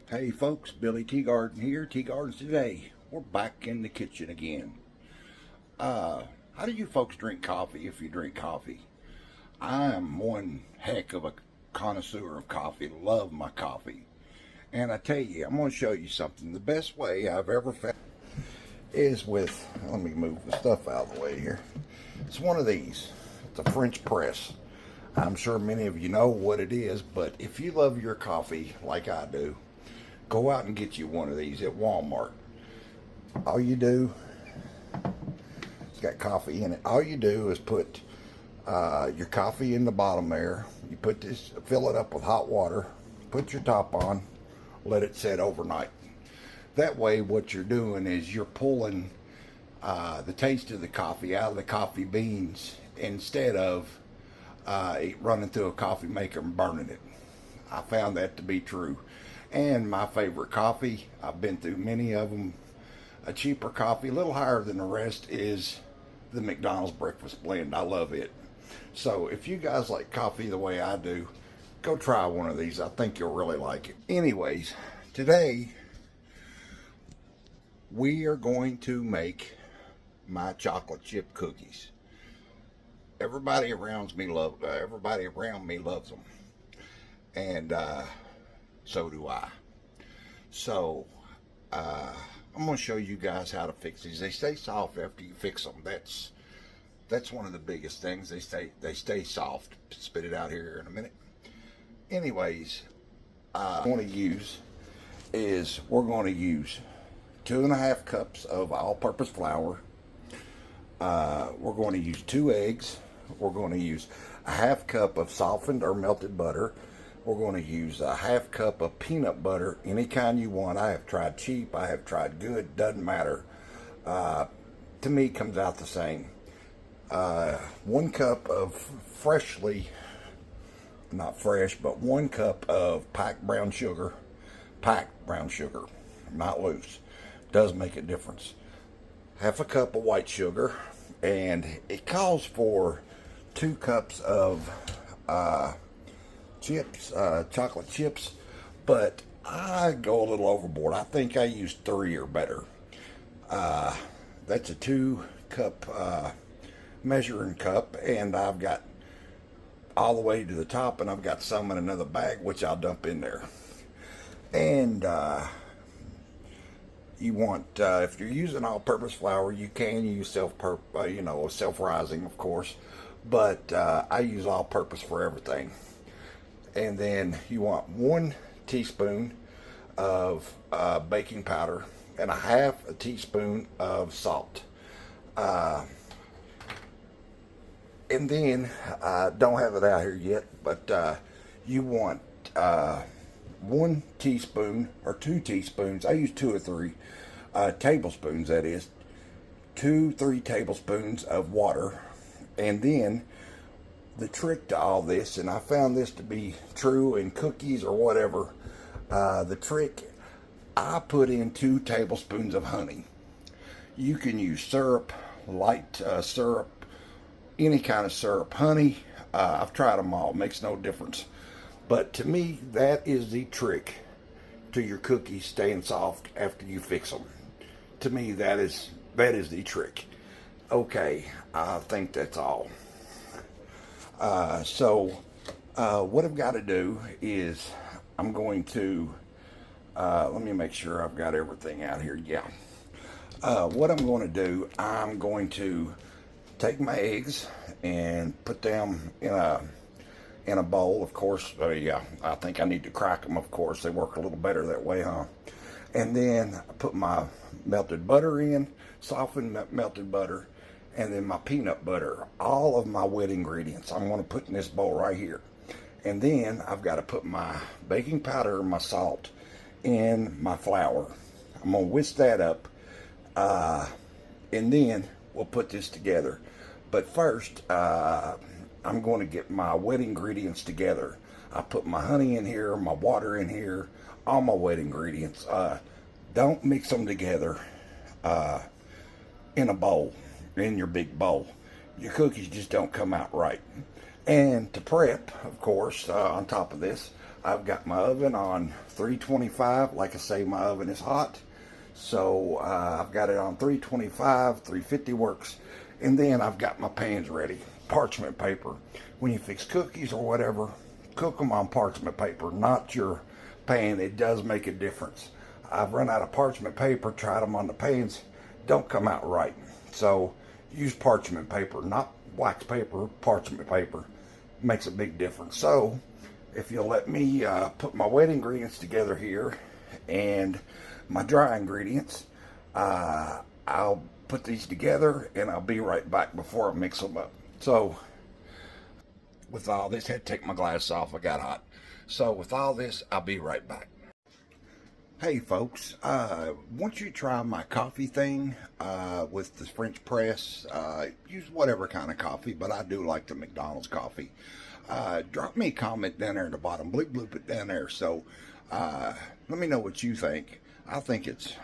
Hey folks, Billy Tea Garden here, Tea Gardens Today. We're back in the kitchen again. How do you folks drink coffee if you drink coffee? I am one heck of a connoisseur of coffee, love my coffee. And I tell you, I'm going to show you something. The best way I've ever found is with, let me move the stuff out of the way here. It's one of these. It's a French press. I'm sure many of you know what it is, but if you love your coffee like I do, go out and get you one of these at Walmart. All you do, it's got coffee in it. All you do is put your coffee in the bottom there. You put this, fill it up with hot water, put your top on, let it set overnight. That way what you're doing is you're pulling the taste of the coffee out of the coffee beans instead of running through a coffee maker and burning it. I found that to be true. And my favorite coffee, I've been through many of them, a cheaper coffee, a little higher than the rest, is the McDonald's breakfast blend. I love it. So if you guys like coffee the way I do, go try one of these. I think you'll really like it. Anyways, today we are going to make my chocolate chip cookies. Everybody around me loves them, and so do I. So I'm going to show you guys how to fix these. They stay soft after you fix them. That's one of the biggest things. They stay soft. Spit it out here in a minute. Anyways, we're going to use 2.5 cups of all-purpose flour. We're going to use 2 eggs. We're going to use a 1/2 cup of softened or melted butter. We're going to use a 1/2 cup of peanut butter, any kind you want. I have tried cheap, I have tried good, doesn't matter. To me, it comes out the same. 1 cup of not fresh, but 1 cup of packed brown sugar, not loose. Does make a difference. 1/2 cup of white sugar, and it calls for 2 cups of chips, chocolate chips, but I go a little overboard. I think I use 3 or better. That's a 2-cup measuring cup, and I've got all the way to the top, and I've got some in another bag, which I'll dump in there. And you want, if you're using all-purpose flour, you can use self-rising, of course, but I use all-purpose for everything. And then you want 1 teaspoon of baking powder and 1/2 teaspoon of salt. And then, don't have it out here yet, but you want 1 teaspoon or 2 teaspoons. I use 2 or 3 tablespoons, that is. 2-3 tablespoons of water. And then the trick to all this, and I found this to be true in cookies or whatever, the trick, I put in 2 tablespoons of honey. You can use syrup, light syrup, any kind of syrup. Honey, I've tried them all, makes no difference. But to me, that is the trick to your cookies staying soft after you fix them. To me, that is the trick. Okay, I think that's all. What I've got to do is I'm going to, let me make sure I've got everything out here. Yeah. What I'm going to do, I'm going to take my eggs and put them in a bowl, of course. Yeah, I think I need to crack them, of course. They work a little better that way, huh? And then I put my melted butter in, softened melted butter, and then my peanut butter, all of my wet ingredients I'm going to put in this bowl right here. And then I've got to put my baking powder and my salt in my flour. I'm going to whisk that up, and then we'll put this together. But first, I'm going to get my wet ingredients together. I put my honey in here, my water in here, all my wet ingredients. Don't mix them together in a bowl, in your big bowl. Your cookies just don't come out right. And to prep, of course, on top of this, I've got my oven on 325. Like I say, my oven is hot. So I've got it on 325, 350 works. And then I've got my pans ready. Parchment paper. When you fix cookies or whatever, cook them on parchment paper, not your pan. It does make a difference. I've run out of parchment paper, tried them on the pans, don't come out right. So use parchment paper, not wax paper, parchment paper. Makes a big difference. So if you'll let me put my wet ingredients together here and my dry ingredients, I'll put these together and I'll be right back before I mix them up. So with all this, I had to take my glass off, I got hot. So with all this, I'll be right back. Hey folks, once you try my coffee thing with the French press, use whatever kind of coffee, but I do like the McDonald's coffee. Drop me a comment down there at the bottom, bloop it down there. So let me know what you think. I think it's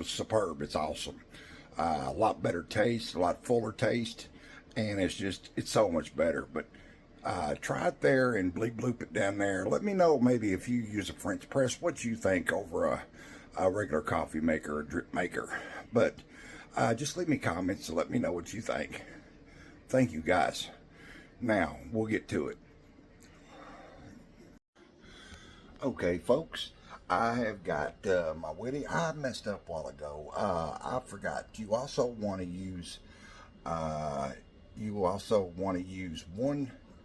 superb. It's awesome. A lot better taste, a lot fuller taste, and it's so much better. But try it there and bloop it down there. Let me know maybe if you use a French press, what you think over a regular coffee maker or drip maker. But just leave me comments and let me know what you think. Thank you guys. Now we'll get to it. Okay folks, I have got my wetty. I messed up a while ago. I forgot. You also want to use 1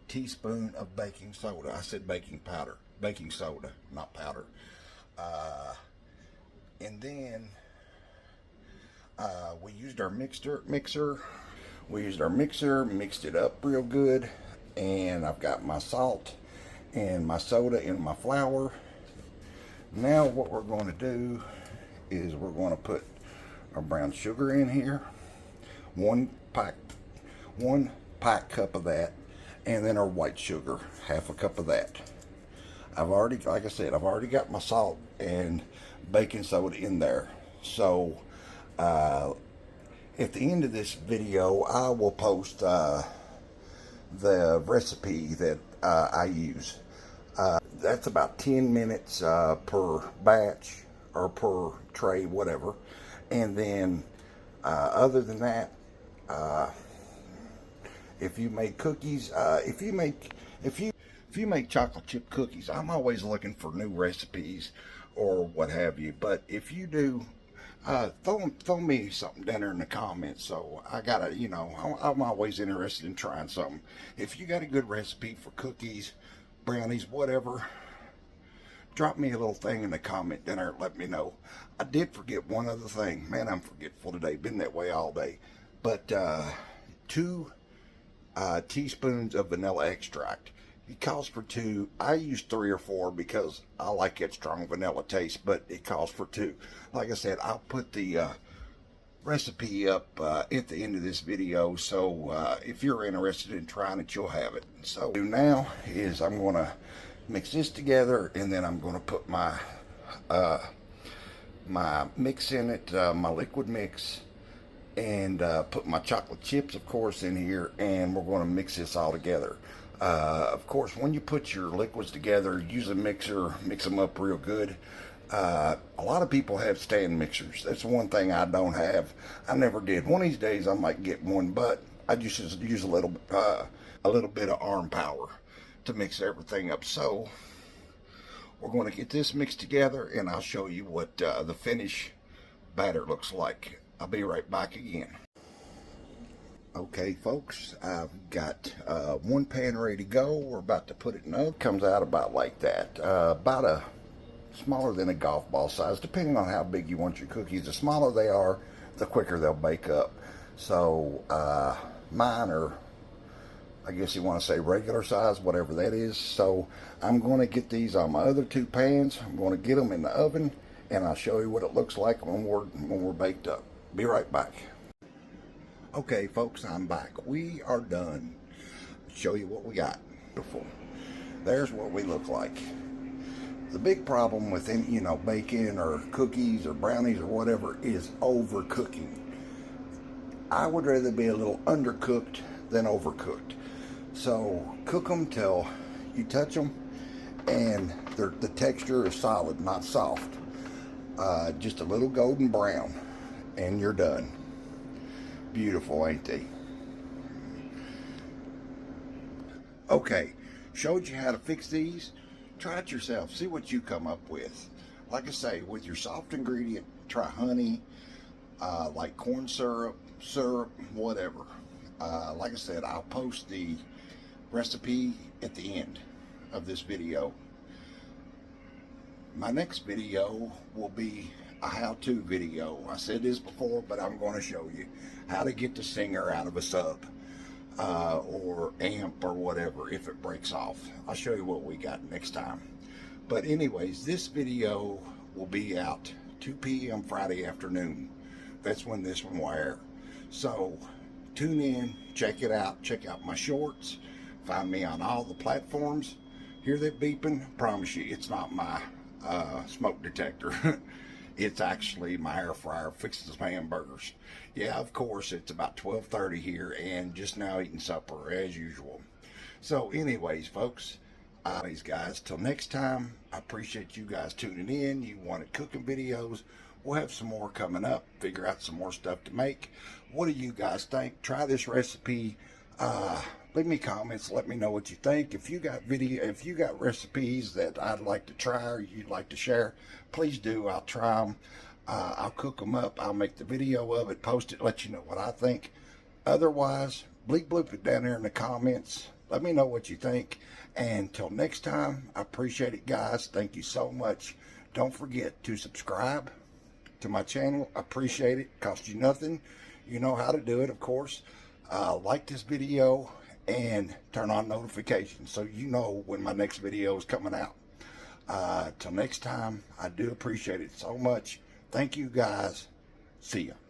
teaspoon of baking soda. I said baking powder, baking soda, not powder. And then we used our mixer. We used our mixer, mixed it up real good, and I've got my salt and my soda and my flour. Now what we're going to do is we're going to put our brown sugar in here, one pie cup of that, and then our white sugar, half a cup of that. Like I said, I've already got my salt and baking soda in there. So at the end of this video, I will post the recipe that I use. That's about 10 minutes per batch or per tray, whatever. And then other than that, if you make cookies, if you make chocolate chip cookies, I'm always looking for new recipes or what have you. But if you do, throw me something down there in the comments. So I gotta, I'm always interested in trying something. If you got a good recipe for cookies, brownies, whatever, drop me a little thing in the comment down there. Let me know. I did forget one other thing. Man, I'm forgetful today. Been that way all day. But 2 teaspoons of vanilla extract. It calls for 2. I use 3 or 4 because I like that strong vanilla taste, but it calls for 2. Like I said, I'll put the recipe up at the end of this video, so if you're interested in trying it, you'll have it. So what I do now is I'm going to mix this together, and then I'm going to put my my mix in it, my liquid mix, and put my chocolate chips, of course, in here, and we're going to mix this all together. Of course, when you put your liquids together, use a mixer, mix them up real good. A lot of people have stand mixers. That's one thing I don't have. I never did. One of these days I might get one, but I just use a little bit of arm power to mix everything up. So we're going to get this mixed together, and I'll show you what the finished batter looks like. I'll be right back again. Okay folks, I've got one pan ready to go. We're about to put it in the oven. Comes out about like that, about a smaller than a golf ball size, depending on how big you want your cookies. The smaller they are, the quicker they'll bake up. So mine are, I guess you want to say weregular size, whatever that is. So I'm going to get these on my other 2 pans. I'm going to get them in the oven, and I'll show you what it looks like when we're baked up. Be right back. Okay folks, I'm back. We are done. Show you what we got before. There's what we look like. The big problem with any, baking or cookies or brownies or whatever is overcooking. I would rather be a little undercooked than overcooked. So cook them till you touch them, and the texture is solid, not soft. Just a little golden brown, and you're done. Beautiful, ain't they? Okay, showed you how to fix these. Try it yourself. See what you come up with. Like I say, with your soft ingredient, try honey, like corn syrup, whatever. Like I said, I'll post the recipe at the end of this video. My next video will be a how-to video. I said this before, but I'm going to show you how to get the singer out of a sub or amp or whatever if it breaks off. I'll show you what we got next time. But anyways, this video will be out 2 p.m. Friday afternoon. That's when this one will air. So tune in, check it out, check out my shorts. Find me on all the platforms. Hear that beeping? I promise you, it's not my smoke detector. It's actually my air fryer fixing some hamburgers. Yeah, of course, it's about 12:30 here and just now eating supper as usual. So anyways, folks, guys, till next time, I appreciate you guys tuning in. You wanted cooking videos. We'll have some more coming up. Figure out some more stuff to make. What do you guys think? Try this recipe. Leave me comments. Let me know what you think. If you got recipes that I'd like to try or you'd like to share, please do. I'll try them. I'll cook them up. I'll make the video of it, post it, let you know what I think. Otherwise, bleep bloop it down there in the comments. Let me know what you think. And till next time, I appreciate it, guys. Thank you so much. Don't forget to subscribe to my channel. I appreciate it. Cost you nothing. You know how to do it, of course. Like this video and turn on notifications so you know when my next video is coming out. Till next time, I do appreciate it so much. Thank you, guys. See ya.